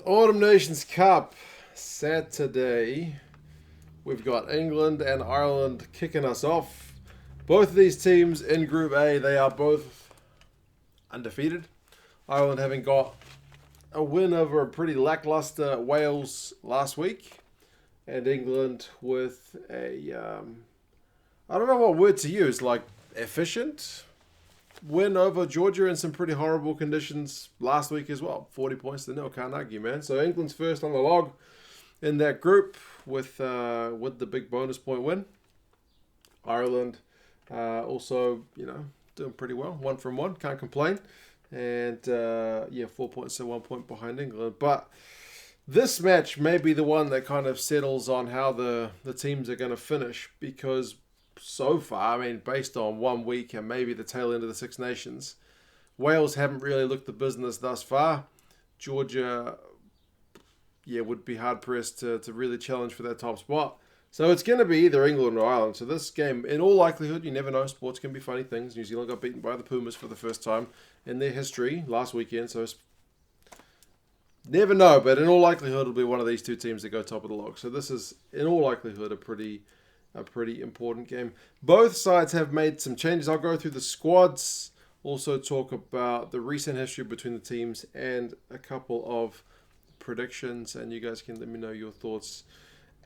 Autumn Nations Cup Saturday. We've got England and Ireland kicking us off. Both of these teams in Group A, they are both undefeated. Ireland having got a win over a pretty lackluster Wales last week. And England with a, I don't know what word to use, like efficient win over Georgia in some pretty horrible conditions last week as well. 40 points to nil, can't argue, man. So England's first on the log in that group with the big bonus point win. Ireland also, doing pretty well. 1 from 1, can't complain. And 4 points, so 1 point behind England. But this match may be the one that kind of settles on how the teams are going to finish, because so far, based on 1 week and maybe the tail end of the Six Nations, Wales haven't really looked the business thus far. Georgia, would be hard-pressed to really challenge for that top spot. So it's going to be either England or Ireland. So this game, in all likelihood, you never know, sports can be funny things. New Zealand got beaten by the Pumas for the first time in their history last weekend, so never know, but in all likelihood, it'll be one of these two teams that go top of the log. So this is, in all likelihood, a pretty important game. Both sides have made some changes. I'll go through the squads, also talk about the recent history between the teams and a couple of predictions, and you guys can let me know your thoughts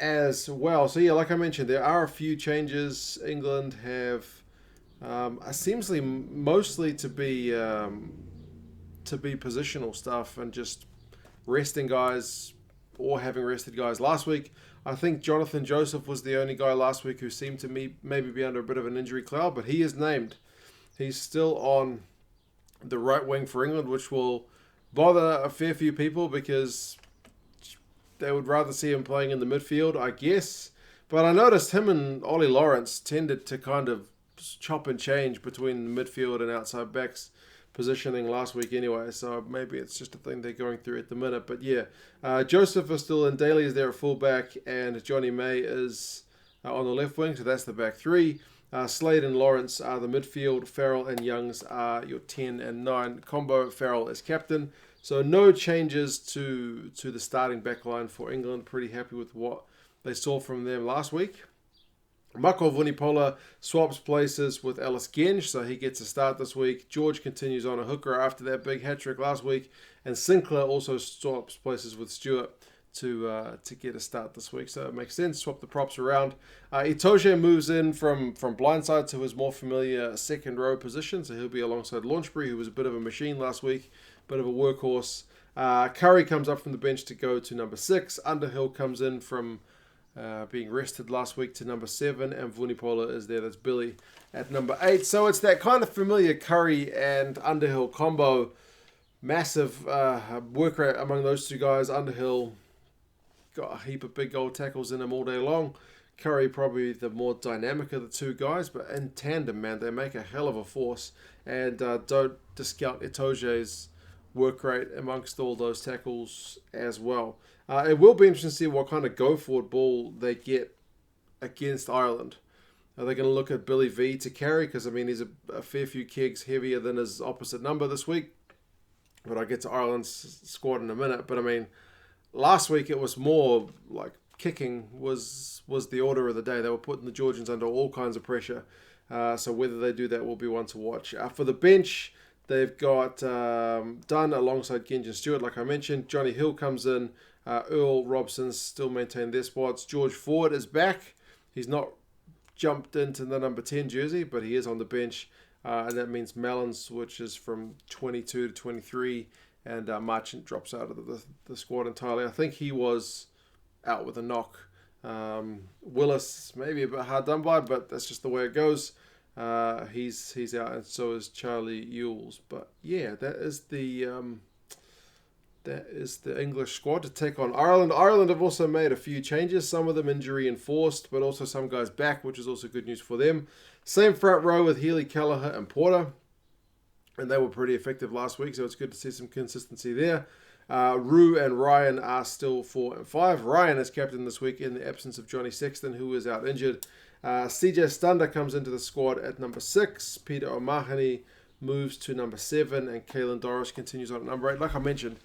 as well. So like I mentioned, there are a few changes. England have seems mostly to be positional stuff and just resting guys or having rested guys last week. I think Jonathan Joseph was the only guy last week who seemed to me maybe be under a bit of an injury cloud, but he is named. He's still on the right wing for England, which will bother a fair few people because they would rather see him playing in the midfield, I guess. But I noticed him and Ollie Lawrence tended to kind of chop and change between the midfield and outside backs positioning last week anyway, so maybe it's just a thing they're going through at the minute. But Joseph is still in, Daly is there at fullback, and Johnny May is on the left wing, so that's the back three. Slade and Lawrence are the midfield. Farrell and Youngs are your 10 and 9 combo. Farrell is captain. So no changes to the starting back line for England. Pretty happy with what they saw from them last week. Mako Vunipola swaps places with Ellis Genge, so he gets a start this week. George continues on a hooker after that big hat-trick last week. And Sinckler also swaps places with Stuart to get a start this week. So it makes sense. Swap the props around. Itoje moves in from blindside to his more familiar second row position. So he'll be alongside Launchbury, who was a bit of a machine last week, bit of a workhorse. Curry comes up from the bench to go to number 6. Underhill comes in from being rested last week to number 7, and Vunipola is there. That's Billy at number 8. So it's that kind of familiar Curry and Underhill combo. Massive work rate among those two guys. Underhill got a heap of big goal tackles in him all day long. Curry probably the more dynamic of the two guys, but in tandem, man, they make a hell of a force. And don't discount Itoje's work rate amongst all those tackles as well. It will be interesting to see what kind of go-forward ball they get against Ireland. Are they going to look at Billy V to carry? Because, he's a fair few kegs heavier than his opposite number this week. But I'll get to Ireland's squad in a minute. But, last week it was more like kicking was the order of the day. They were putting the Georgians under all kinds of pressure. So whether they do that will be one to watch. For the bench, they've got Dunn alongside Genge and Stuart, like I mentioned. Johnny Hill comes in. Earl, Robson still maintain their spots. George Ford is back. He's not jumped into the number 10 jersey, but he is on the bench. And that means Malins switches from 22 to 23. And Marchant drops out of the squad entirely. I think he was out with a knock. Willis, maybe a bit hard done by, but that's just the way it goes. He's out, and so is Charlie Ewells. But that is the English squad to take on Ireland. Ireland have also made a few changes, some of them injury enforced, but also some guys back, which is also good news for them. Same front row with Healy, Kelleher and Porter, and they were pretty effective last week, so it's good to see some consistency there. Rue and Ryan are still 4 and 5. Ryan is captain this week in the absence of Johnny Sexton, who is out injured. CJ Stander comes into the squad at number 6. Peter O'Mahony moves to number 7, and Caelan Doris continues on at number 8. Like I mentioned,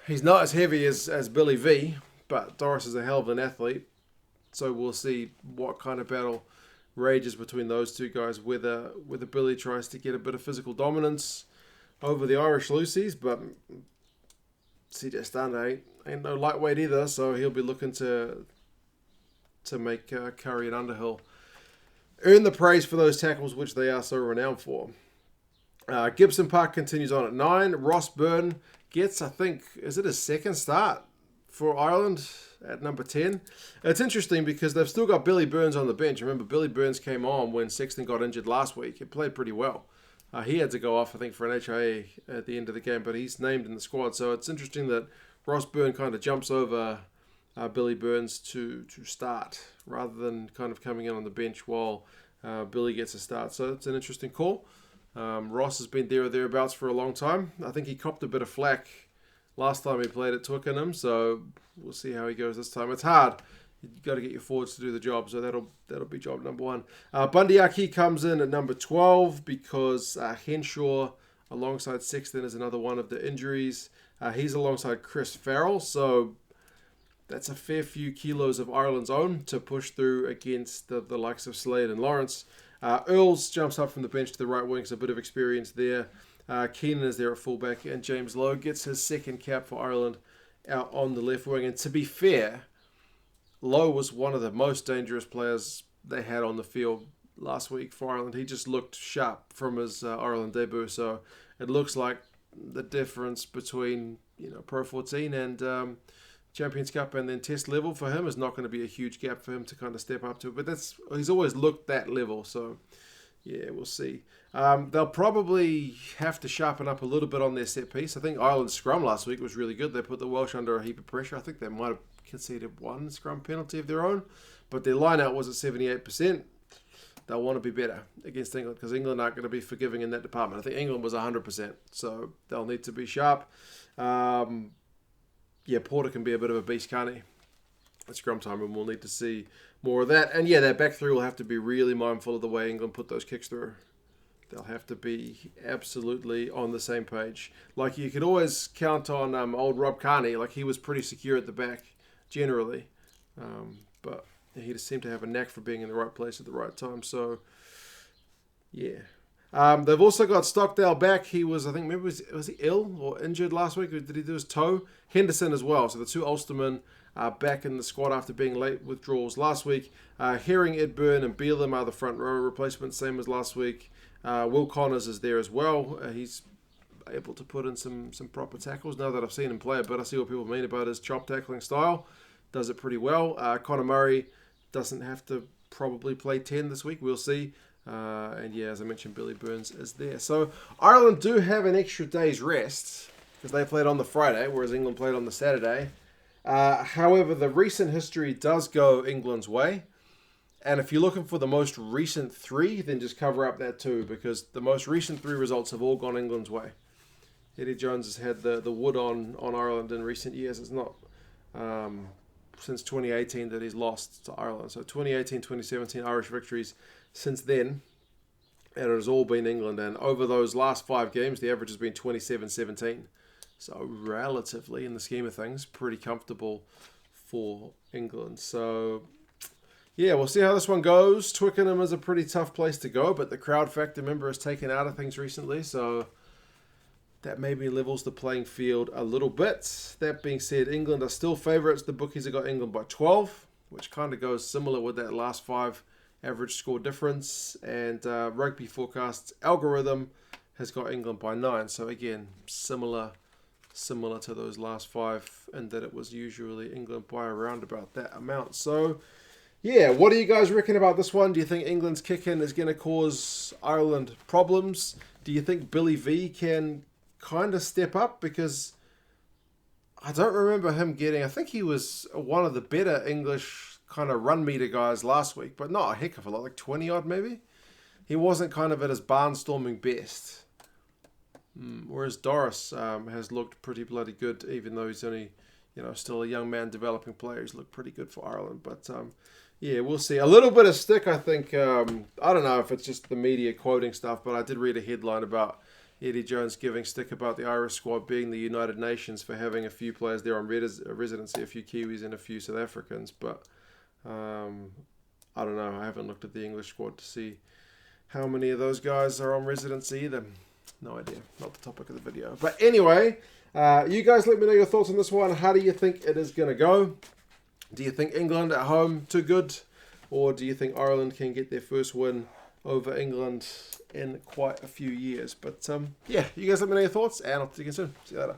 He's not as heavy as Billy V, but Doris is a hell of an athlete. So we'll see what kind of battle rages between those two guys, whether Billy tries to get a bit of physical dominance over the Irish Lucies, but CJ Stander ain't no lightweight either, so he'll be looking to make Curry and Underhill earn the praise for those tackles which they are so renowned for. Gibson-Park continues on at 9. Ross Byrne gets, I think, is it his second start for Ireland at number 10? It's interesting because they've still got Billy Burns on the bench. Remember, Billy Burns came on when Sexton got injured last week. He played pretty well. He had to go off, I think, for an HIA at the end of the game, but he's named in the squad. So it's interesting that Ross Byrne kind of jumps over Billy Burns to start rather than kind of coming in on the bench while Billy gets a start. So it's an interesting call. Ross has been there or thereabouts for a long time. I think he copped a bit of flack last time he played at Twickenham, so we'll see how he goes this time. It's hard. You've got to get your forwards to do the job, so that'll be job number 1. Bundee comes in at number 12 because Henshaw alongside Sexton is another one of the injuries. He's alongside Chris Farrell, so that's a fair few kilos of Ireland's own to push through against the likes of Slade and Lawrence. Earls jumps up from the bench to the right wing, so a bit of experience there. Keenan is there at fullback, and James Lowe gets his second cap for Ireland out on the left wing. And to be fair, Lowe was one of the most dangerous players they had on the field last week for Ireland. He just looked sharp from his Ireland debut, so it looks like the difference between Pro 14 and Champions Cup and then Test level for him is not going to be a huge gap for him to kind of step up to. But he's always looked that level, so yeah, we'll see. They'll probably have to sharpen up a little bit on their set piece. I think Ireland's scrum last week was really good. They put the Welsh under a heap of pressure. I think they might have conceded one scrum penalty of their own, but their line-out was at 78%. They'll want to be better against England because England aren't going to be forgiving in that department. I think England was 100%, so they'll need to be sharp. Porter can be a bit of a beast, can't he? At scrum time, and we'll need to see more of that. And that back three will have to be really mindful of the way England put those kicks through. They'll have to be absolutely on the same page. Like, you could always count on old Rob Carney. Like, he was pretty secure at the back, generally. But he just seemed to have a knack for being in the right place at the right time. So, yeah. They've also got Stockdale back. He was, I think, maybe was he ill or injured last week? Or did he do his toe? Henderson as well. So the two Ulstermen are back in the squad after being late withdrawals last week. Herring, Ed Byrne, and Beelum are the front row replacements, same as last week. Will Connors is there as well. He's able to put in some proper tackles now that I've seen him play, but I see what people mean about his chop tackling style. Does it pretty well. Conor Murray doesn't have to probably play 10 this week. We'll see. As I mentioned, Billy Burns is there. So Ireland do have an extra day's rest because they played on the Friday, whereas England played on the Saturday. However, the recent history does go England's way. And if you're looking for the most recent 3, then just cover up that 2, because the most recent 3 results have all gone England's way. Eddie Jones has had the wood on Ireland in recent years. It's not since 2018 that he's lost to Ireland. So 2018, 2017 Irish victories since then, and it has all been England. And over those last 5 games, the average has been 27-17. So relatively, in the scheme of things, pretty comfortable for England. So yeah, we'll see how this one goes. Twickenham is a pretty tough place to go, but the crowd factor, remember, has taken out of things recently, so that maybe levels the playing field a little bit. That being said, England are still favourites. The bookies have got England by 12, which kind of goes similar with that last 5 average score difference. And Rugby Forecast's algorithm has got England by 9. So again, similar to those last 5, and that it was usually England by around about that amount. So yeah, what do you guys reckon about this one? Do you think England's kick-in is going to cause Ireland problems? Do you think Billy V can kind of step up? Because I don't remember him getting... I think he was one of the better English kind of run meter guys last week, but not a heck of a lot, like 20-odd maybe. He wasn't kind of at his barnstorming best. Whereas Doris has looked pretty bloody good, even though he's only, still a young man developing player. He's looked pretty good for Ireland, but... yeah, we'll see. A little bit of stick, I think. I don't know if it's just the media quoting stuff, but I did read a headline about Eddie Jones giving stick about the Irish squad being the United Nations for having a few players there on residency, a few Kiwis and a few South Africans. But I don't know. I haven't looked at the English squad to see how many of those guys are on residency either. No idea. Not the topic of the video. But anyway, you guys let me know your thoughts on this one. How do you think it is going to go? Do you think England at home too good? Or do you think Ireland can get their first win over England in quite a few years? But yeah, you guys let me know your thoughts, and I'll see you again soon. See you later.